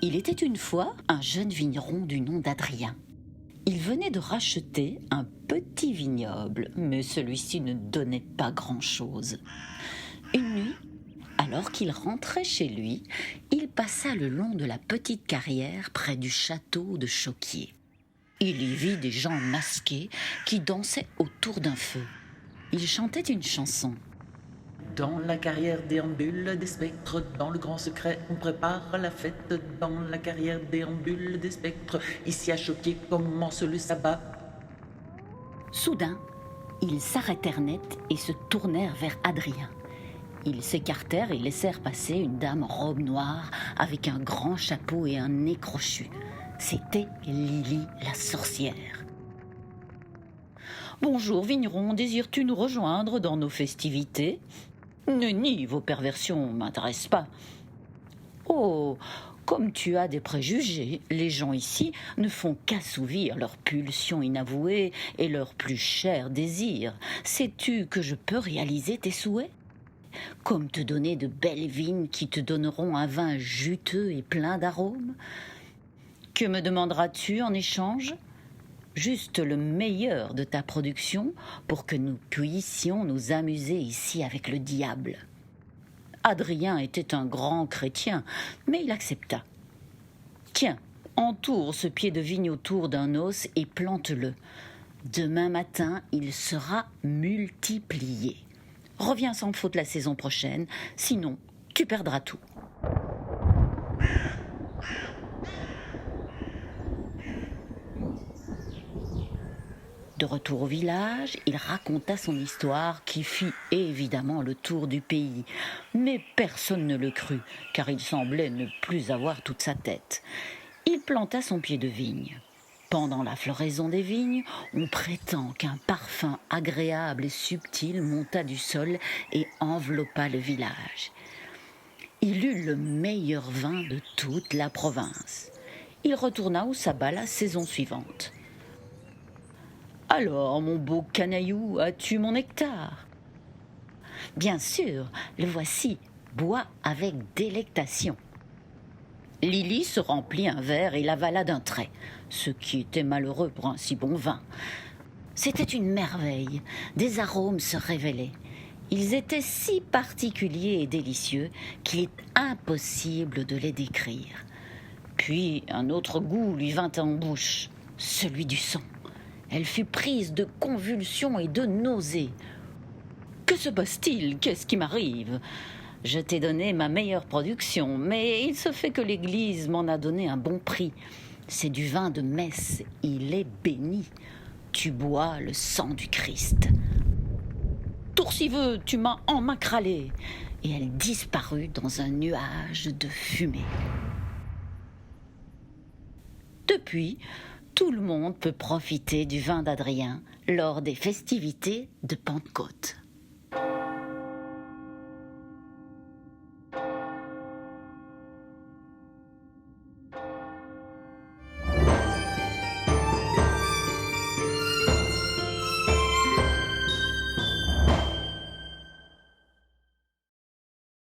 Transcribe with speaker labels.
Speaker 1: Il était une fois un jeune vigneron du nom d'Adrien. Il venait de racheter un petit vignoble, mais celui-ci ne donnait pas grand-chose. Une nuit, alors qu'il rentrait chez lui, il passa le long de la petite carrière près du château de Choquier. Il y vit des gens masqués qui dansaient autour d'un feu. Ils chantaient une chanson.
Speaker 2: Dans la carrière déambule des spectres, dans le grand secret, on prépare la fête. Dans la carrière déambule des spectres, ici à Choquier commence le sabbat.
Speaker 1: Soudain, ils s'arrêtèrent net et se tournèrent vers Adrien. Ils s'écartèrent et laissèrent passer une dame en robe noire avec un grand chapeau et un nez crochu. C'était Lily, la sorcière. « Bonjour, vigneron, désires-tu nous rejoindre dans nos festivités ? » « Nenni, vos perversions ne m'intéressent pas. »« Oh, comme tu as des préjugés, les gens ici ne font qu'assouvir leurs pulsions inavouées et leurs plus chers désirs. Sais-tu que je peux réaliser tes souhaits ? Comme te donner de belles vignes qui te donneront un vin juteux et plein d'arômes ? Que me demanderas-tu en échange ? Juste le meilleur de ta production pour que nous puissions nous amuser ici avec le diable. » Adrien était un grand chrétien, mais il accepta. « Tiens, entoure ce pied de vigne autour d'un os et plante-le. Demain matin, il sera multiplié. Reviens sans faute la saison prochaine, sinon tu perdras tout. » De retour au village, il raconta son histoire qui fit évidemment le tour du pays. Mais personne ne le crut, car il semblait ne plus avoir toute sa tête. Il planta son pied de vigne. Pendant la floraison des vignes, on prétend qu'un parfum agréable et subtil monta du sol et enveloppa le village. Il eut le meilleur vin de toute la province. Il retourna au sabbat la saison suivante. « Alors, mon beau canaillou, as-tu mon nectar ? » ?»« Bien sûr, le voici, bois avec délectation. » Lily se remplit un verre et l'avala d'un trait, ce qui était malheureux pour un si bon vin. C'était une merveille, des arômes se révélaient. Ils étaient si particuliers et délicieux qu'il est impossible de les décrire. Puis un autre goût lui vint en bouche, celui du sang. Elle fut prise de convulsions et de nausées. « Que se passe-t-il ? Qu'est-ce qui m'arrive ? Je t'ai donné ma meilleure production, mais il se fait que l'Église m'en a donné un bon prix. C'est du vin de messe, il est béni. Tu bois le sang du Christ. »« Tour si veut, tu m'as emmacralée !» Et elle disparut dans un nuage de fumée. Depuis, tout le monde peut profiter du vin d'Adrien lors des festivités de Pentecôte.